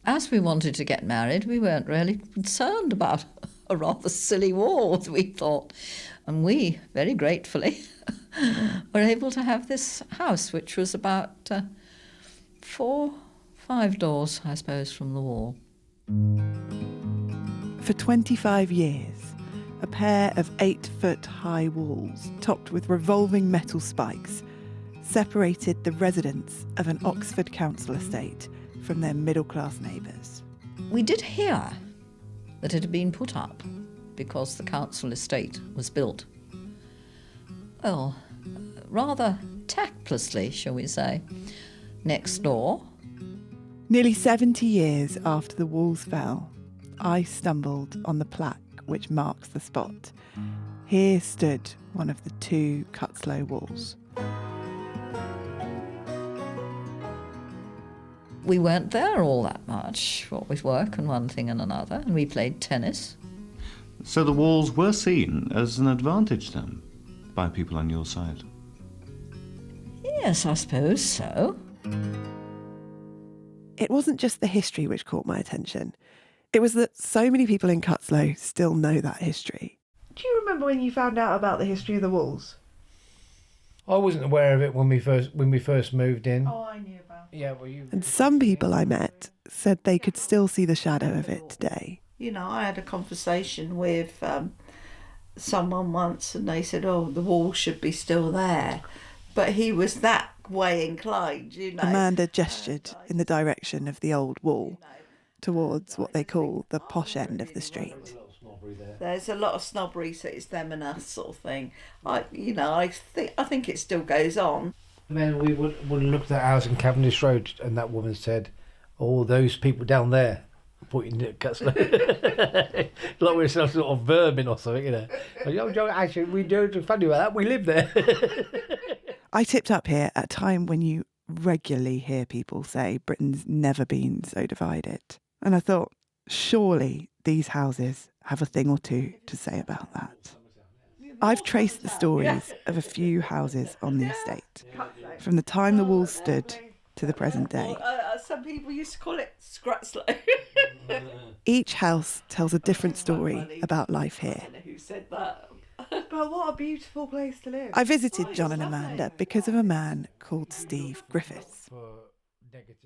As we wanted to get married, we weren't really concerned about a rather silly wall, we thought. And we, very gratefully, were able to have this house, which was about 5 doors, I suppose, from the wall. For 25 years, a pair of 8-foot-high walls, topped with revolving metal spikes, separated the residents of an Oxford council estate from their middle-class neighbours. We did hear that it had been put up because the council estate was built. Well, rather tactlessly, shall we say, next door. Nearly 70 years after the walls fell, I stumbled on the plaque which marks the spot. Here stood one of the 2 Cutteslowe Walls. We weren't there all that much, what with work and one thing and another, and we played tennis. So the walls were seen as an advantage then, by people on your side? Yes, I suppose so. It wasn't just the history which caught my attention. It was that so many people in Cutteslowe still know that history. Do you remember when you found out about the history of the walls? I wasn't aware of it when we first moved in. Oh, I knew about it. Yeah, well, you. And some people I met said they could still see the shadow of it today. You know, I had a conversation with someone once and they said, oh, the wall should be still there. But he was that way inclined, you know. Amanda gestured in the direction of the old wall, towards what they call the posh end of the street. There's a lot of snobbery, so it's them and us sort of thing. I think it still goes on. And then we would look at that house in Cavendish Road, and that woman said, "Oh, those people down there," pointing at Cutteslowe, like we're some sort of vermin or something, you know. Actually, we do it funny about that. We live there. I tipped up here at a time when you regularly hear people say Britain's never been so divided, and I thought, surely these houses have a thing or two to say about that. I've traced the stories of a few houses on the estate, from the time the walls stood to the present day. Some people used to call it Cutteslowe. Each house tells a different story about life here. I don't know who said that. But what a beautiful place to live. I visited John and Amanda because of a man called Steve Griffiths.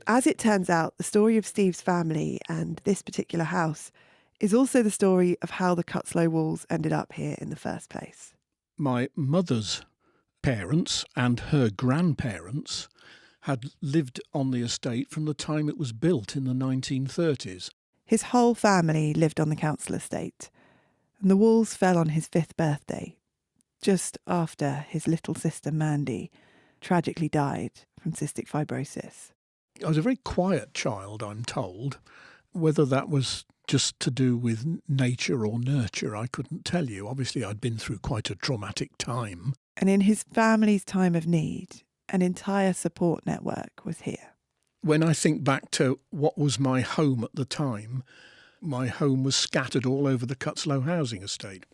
As it turns out, the story of Steve's family and this particular house is also the story of how the Cutteslowe Walls ended up here in the first place. My mother's parents and her grandparents had lived on the estate from the time it was built in the 1930s. His whole family lived on the council estate, and the walls fell on his 5th birthday, just after his little sister Mandy tragically died from cystic fibrosis. I was a very quiet child, I'm told. Whether that was just to do with nature or nurture, I couldn't tell you. Obviously, I'd been through quite a traumatic time. And in his family's time of need, an entire support network was here. When I think back to what was my home at the time, my home was scattered all over the Cutteslowe housing estate.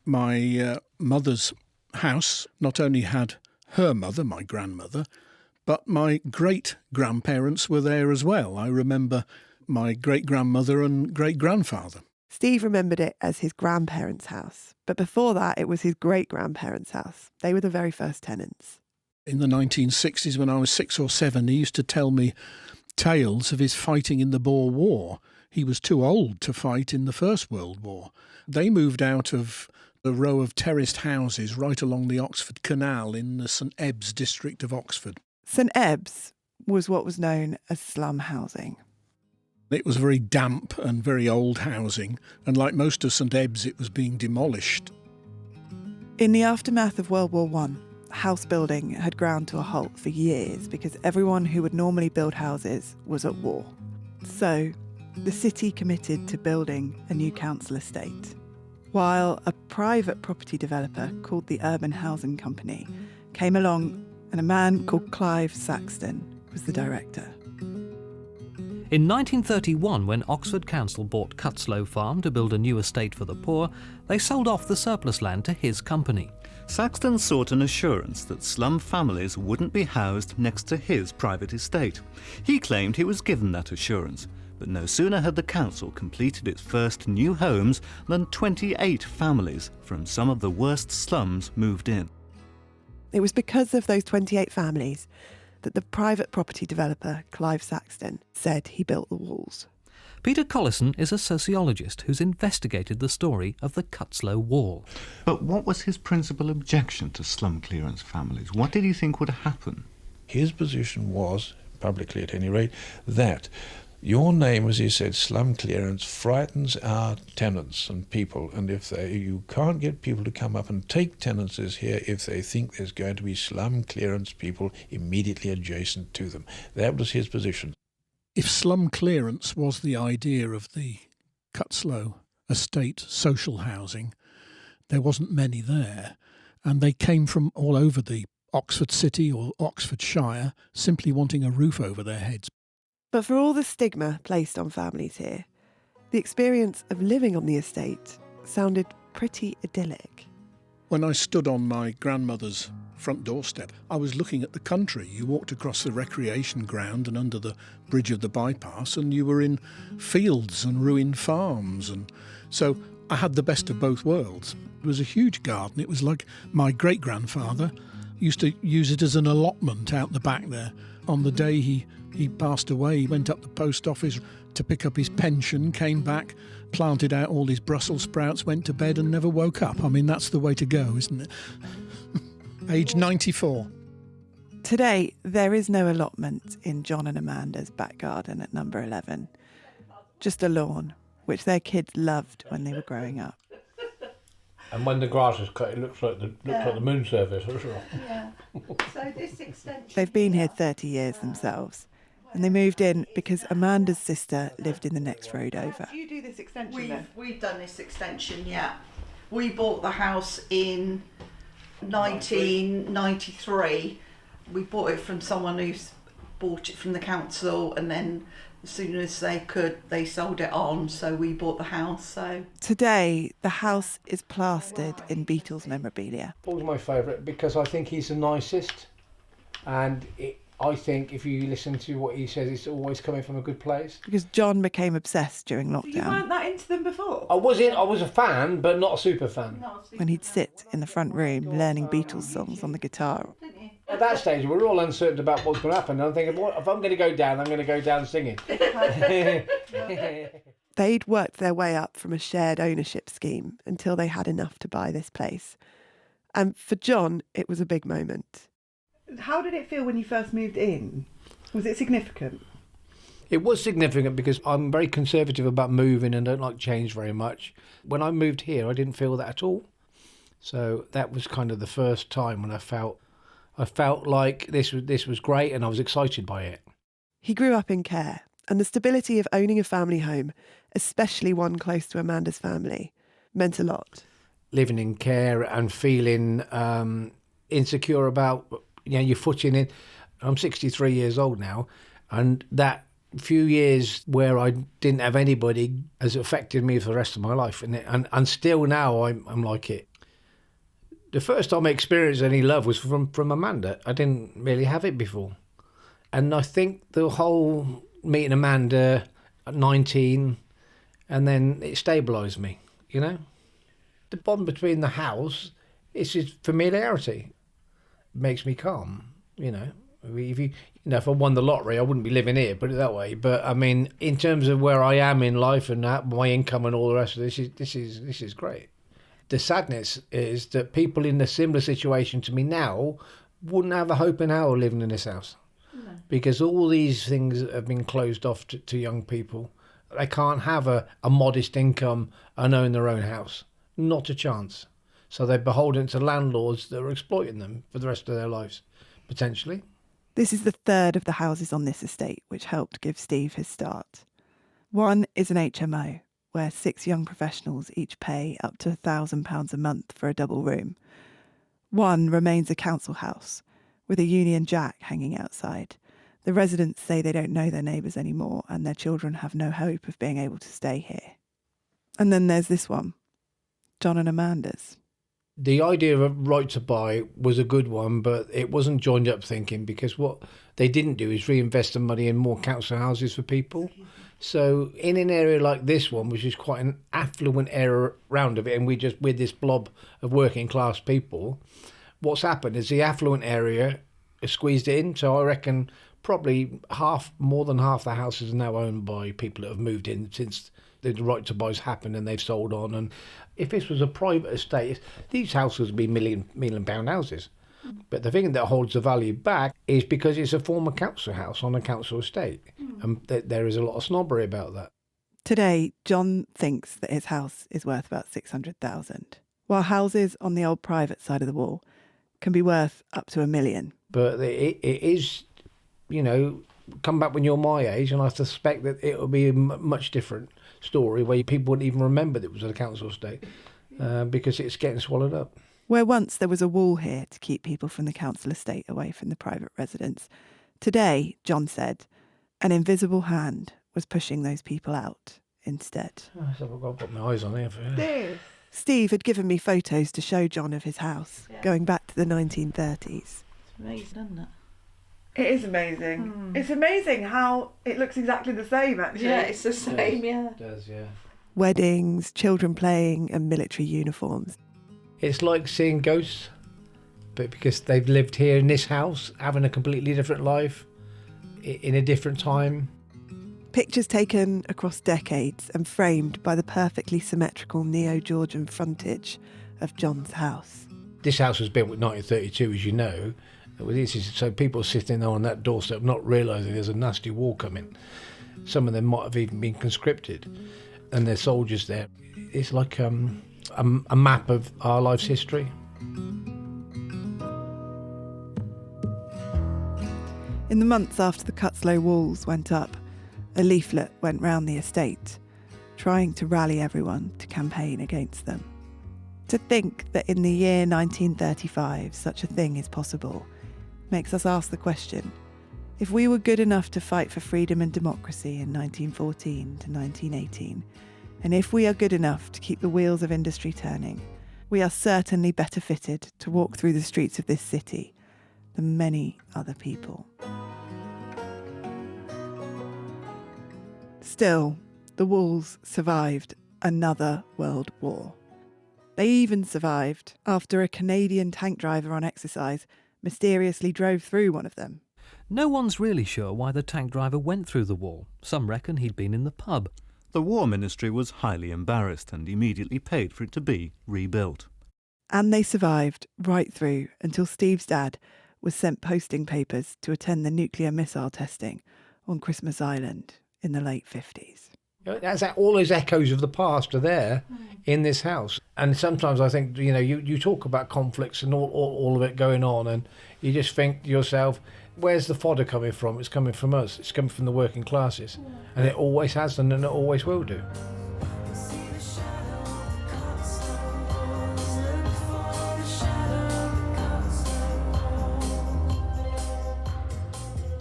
My mother's house not only had her mother, my grandmother, but my great-grandparents were there as well. I remember my great-grandmother and great-grandfather. Steve remembered it as his grandparents' house, but before that it was his great-grandparents' house. They were the very first tenants. In the 1960s, when I was 6 or 7, he used to tell me tales of his fighting in the Boer War. He was too old to fight in the First World War. They moved out of a row of terraced houses right along the Oxford Canal in the St Ebbs district of Oxford. St Ebbs was what was known as slum housing. It was very damp and very old housing, and like most of St Ebbs, it was being demolished. In the aftermath of World War I, house building had ground to a halt for years because everyone who would normally build houses was at war. So, the city committed to building a new council estate, while a private property developer called the Urban Housing Company came along, and a man called Clive Saxton was the director. In 1931, when Oxford Council bought Cutteslowe Farm to build a new estate for the poor, they sold off the surplus land to his company. Saxton sought an assurance that slum families wouldn't be housed next to his private estate. He claimed he was given that assurance, but no sooner had the council completed its first new homes than 28 families from some of the worst slums moved in. It was because of those 28 families that the private property developer Clive Saxton said he built the walls. Peter Collison is a sociologist who's investigated the story of the Cutteslowe Wall. But what was his principal objection to slum clearance families? What did he think would happen? His position was, publicly at any rate, that your name, as he said, slum clearance, frightens our tenants and people, and if you can't get people to come up and take tenancies here if they think there's going to be slum clearance people immediately adjacent to them. That was his position. If slum clearance was the idea of the Cutteslowe estate social housing, there wasn't many there, and they came from all over the Oxford city or Oxfordshire simply wanting a roof over their heads. But for all the stigma placed on families here, the experience of living on the estate sounded pretty idyllic. When I stood on my grandmother's front doorstep, I was looking at the country. You walked across the recreation ground and under the bridge of the bypass, and you were in fields and ruined farms. And so I had the best of both worlds. It was a huge garden. It was like my great-grandfather used to use it as an allotment out the back there. On the day he passed away, he went up the post office to pick up his pension, came back, planted out all his Brussels sprouts, went to bed and never woke up. I mean, that's the way to go, isn't it? Age 94. Today, there is no allotment in John and Amanda's back garden at number 11. Just a lawn, which their kids loved when they were growing up. And when the grass is cut, it looks like the moon surface. Yeah. So this extension. They've been here 30 years themselves, and they moved in because Amanda's sister lived in the next road over. Do you do this extension? We've done this extension, yeah. We bought the house in 1993. We bought it from someone who's bought it from the council, and then as soon as they could, they sold it on, so we bought the house. So today, the house is plastered in Beatles memorabilia. Paul's my favourite because I think he's the nicest, and I think if you listen to what he says, it's always coming from a good place. Because John became obsessed during lockdown. you weren't that into them before? I was a fan, but not a super fan. When he'd sit in the front room learning Beatles songs on the guitar. At that stage, we were all uncertain about what's going to happen. And I'm thinking, well, if I'm going to go down, I'm going to go down singing. They'd worked their way up from a shared ownership scheme until they had enough to buy this place. And for John, it was a big moment. How did it feel when you first moved in? Was it significant? It was significant because I'm very conservative about moving and don't like change very much. When I moved here, I didn't feel that at all. So that was kind of the first time when I felt like this was great and I was excited by it. He grew up in care, and the stability of owning a family home, especially one close to Amanda's family, meant a lot. Living in care and feeling insecure about your footing in. I'm 63 years old now, and that few years where I didn't have anybody has affected me for the rest of my life, and still now I'm like it. The first time I experienced any love was from Amanda. I didn't really have it before. And I think the whole meeting Amanda at 19, and then it stabilised me, The bond between the house is just familiarity. It makes me calm, If I won the lottery, I wouldn't be living here, put it that way. But, I mean, in terms of where I am in life and my income and all the rest of this is great. The sadness is that people in a similar situation to me now wouldn't have a hope in hell living in this house. No. Because all these things have been closed off to young people. They can't have a modest income and own their own house. Not a chance. So they're beholden to landlords that are exploiting them for the rest of their lives, potentially. This is the third of the houses on this estate which helped give Steve his start. One is an HMO, where 6 young professionals each pay up to £1,000 a month for a double room. One remains a council house, with a Union Jack hanging outside, The residents say they don't know their neighbours anymore and their children have no hope of being able to stay here. And then there's this one, John and Amanda's. The idea of a right to buy was a good one, but it wasn't joined up thinking, because what they didn't do is reinvest the money in more council houses for people. So in an area like this one, which is quite an affluent area around of it, and we're this blob of working class people, what's happened is the affluent area is squeezed in. So I reckon probably more than half the houses are now owned by people that have moved in since the right to buys happened and they've sold on. And if this was a private estate, these houses would be million pound houses. But the thing that holds the value back is because it's a former council house on a council estate. And there is a lot of snobbery about that. Today, John thinks that his house is worth about 600,000, while houses on the old private side of the wall can be worth up to $1 million. But it is, come back when you're my age, and I suspect that it will be a much different story where people wouldn't even remember that it was a council estate because it's getting swallowed up. Where once there was a wall here to keep people from the council estate away from the private residence, today, John said, an invisible hand was pushing those people out instead. So I've got my eyes on here. Steve had given me photos to show John of his house, going back to the 1930s. It's amazing, isn't it? It is amazing. It's amazing how it looks exactly the same, actually. Yeah, it's the same, yeah. It does, yeah. Weddings, children playing and military uniforms. It's like seeing ghosts, but because they've lived here in this house, having a completely different life, in a different time. Pictures taken across decades and framed by the perfectly symmetrical neo-Georgian frontage of John's house. This house was built in 1932, as you know. So people sitting on that doorstep not realising there's a nasty war coming. Some of them might have even been conscripted, and there's soldiers there. It's like a map of our life's history. In the months after the Cutteslowe Walls went up, a leaflet went round the estate, trying to rally everyone to campaign against them. To think that in the year 1935 such a thing is possible makes us ask the question, if we were good enough to fight for freedom and democracy in 1914 to 1918, and if we are good enough to keep the wheels of industry turning, we are certainly better fitted to walk through the streets of this city than many other people. Still, the walls survived another world war. They even survived after a Canadian tank driver on exercise mysteriously drove through one of them. No one's really sure why the tank driver went through the wall. Some reckon he'd been in the pub. The War Ministry was highly embarrassed and immediately paid for it to be rebuilt. And they survived right through until Steve's dad was sent posting papers to attend the nuclear missile testing on Christmas Island in the late 50s. All those echoes of the past are there in this house. And sometimes I think, you talk about conflicts and all of it going on, and you just think to yourself, where's the fodder coming from? It's coming from us. It's coming from the working classes. And it always has done, and it always will do.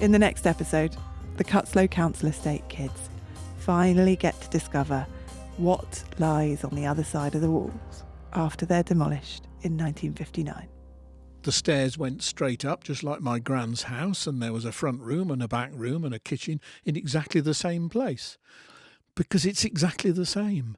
In the next episode, the Cutteslowe Council Estate kids finally get to discover what lies on the other side of the walls after they're demolished in 1959. The stairs went straight up, just like my grand's house, and there was a front room and a back room and a kitchen in exactly the same place. Because it's exactly the same.